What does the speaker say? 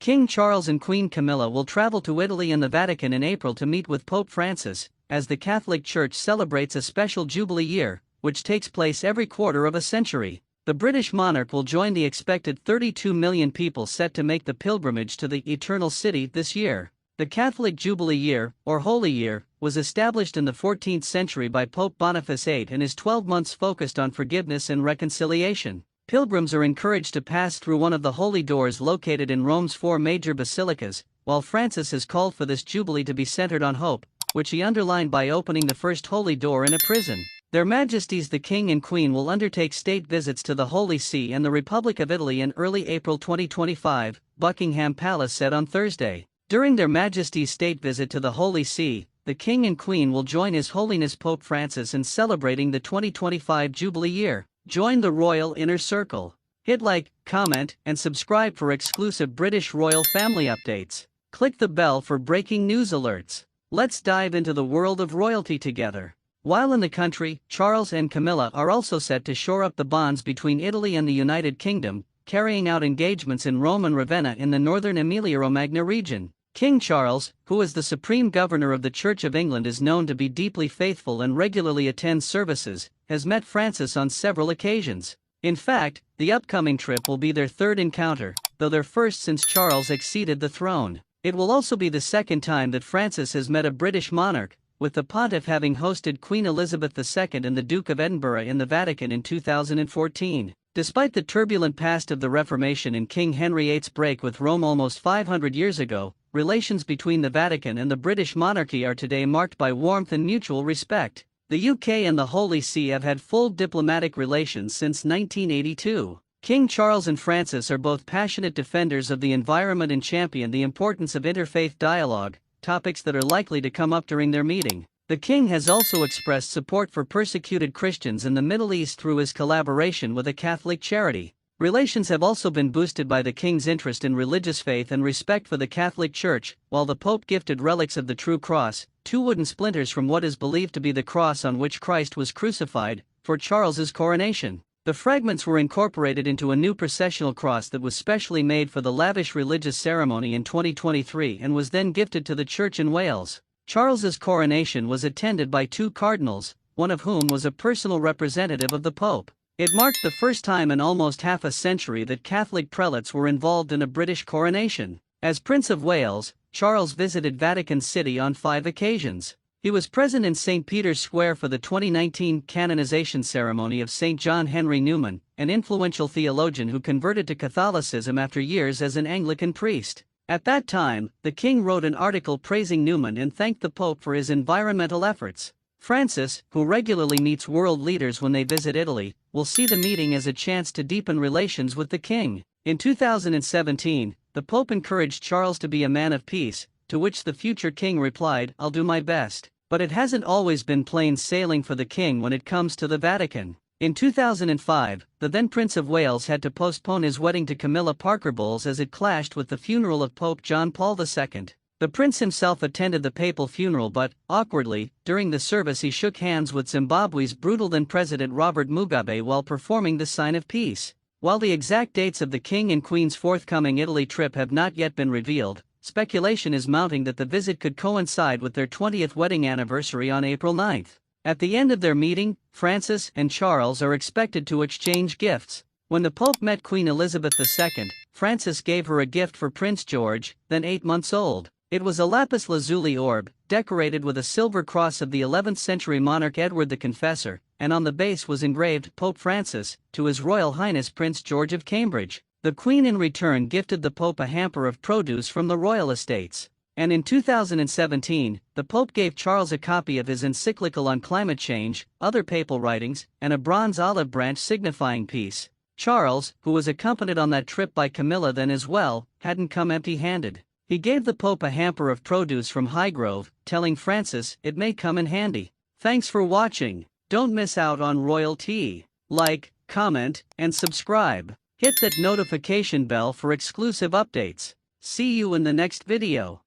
King Charles and Queen Camilla will travel to Italy and the Vatican in April to meet with Pope Francis, as the Catholic Church celebrates a special Jubilee Year, which takes place every quarter of a century. The British monarch will join the expected 32 million people set to make the pilgrimage to the Eternal City this year. The Catholic Jubilee Year, or Holy Year, was established in the 14th century by Pope Boniface VIII and is 12 months focused on forgiveness and reconciliation. Pilgrims are encouraged to pass through one of the holy doors located in Rome's 4 major basilicas, while Francis has called for this jubilee to be centered on hope, which he underlined by opening the first holy door in a prison. Their Majesties the King and Queen will undertake state visits to the Holy See and the Republic of Italy in early April 2025, Buckingham Palace said on Thursday. During their Majesty's State visit to the Holy See, the King and Queen will join His Holiness Pope Francis in celebrating the 2025 Jubilee Year. Join the royal inner circle. Hit like, comment, and subscribe for exclusive British royal family updates. Click the bell for breaking news alerts. Let's dive into the world of royalty together. While in the country, Charles and Camilla are also set to shore up the bonds between Italy and the United Kingdom, carrying out engagements in Rome and Ravenna in the northern Emilia-Romagna region. King Charles, who is the Supreme Governor of the Church of England, is known to be deeply faithful and regularly attends services, has met Francis on several occasions. In fact, the upcoming trip will be their third encounter, though their first since Charles acceded the throne. It will also be the second time that Francis has met a British monarch, with the pontiff having hosted Queen Elizabeth II and the Duke of Edinburgh in the Vatican in 2014. Despite the turbulent past of the Reformation and King Henry VIII's break with Rome almost 500 years ago, relations between the Vatican and the British monarchy are today marked by warmth and mutual respect. The UK and the Holy See have had full diplomatic relations since 1982. King Charles and Francis are both passionate defenders of the environment and champion the importance of interfaith dialogue, topics that are likely to come up during their meeting. The King has also expressed support for persecuted Christians in the Middle East through his collaboration with a Catholic charity. Relations have also been boosted by the King's interest in religious faith and respect for the Catholic Church, while the Pope gifted relics of the True Cross, 2 wooden splinters from what is believed to be the cross on which Christ was crucified, for Charles's coronation. The fragments were incorporated into a new processional cross that was specially made for the lavish religious ceremony in 2023 and was then gifted to the church in Wales. Charles's coronation was attended by 2 cardinals, one of whom was a personal representative of the Pope. It marked the first time in almost half a century that Catholic prelates were involved in a British coronation. As Prince of Wales, Charles visited Vatican City on 5 occasions. He was present in St. Peter's Square for the 2019 canonization ceremony of St. John Henry Newman, an influential theologian who converted to Catholicism after years as an Anglican priest. At that time, the King wrote an article praising Newman and thanked the Pope for his environmental efforts. Francis, who regularly meets world leaders when they visit Italy, will see the meeting as a chance to deepen relations with the King. In 2017, the Pope encouraged Charles to be a man of peace, to which the future King replied, "I'll do my best." But it hasn't always been plain sailing for the King when it comes to the Vatican. In 2005, the then Prince of Wales had to postpone his wedding to Camilla Parker Bowles as it clashed with the funeral of Pope John Paul II. The prince himself attended the papal funeral but, awkwardly, during the service he shook hands with Zimbabwe's brutal then President Robert Mugabe while performing the sign of peace. While the exact dates of the King and Queen's forthcoming Italy trip have not yet been revealed, speculation is mounting that the visit could coincide with their 20th wedding anniversary on April 9. At the end of their meeting, Francis and Charles are expected to exchange gifts. When the Pope met Queen Elizabeth II, Francis gave her a gift for Prince George, then 8 months old. It was a lapis lazuli orb, decorated with a silver cross of the 11th century monarch Edward the Confessor, and on the base was engraved Pope Francis, to His Royal Highness Prince George of Cambridge. The Queen in return gifted the Pope a hamper of produce from the royal estates. And in 2017, the Pope gave Charles a copy of his encyclical on climate change, other papal writings, and a bronze olive branch signifying peace. Charles, who was accompanied on that trip by Camilla then as well, hadn't come empty-handed. He gave the Pope a hamper of produce from Highgrove, telling Francis it may come in handy. Thanks for watching. Don't miss out on royalty. Like, comment, and subscribe. Hit that notification bell for exclusive updates. See you in the next video.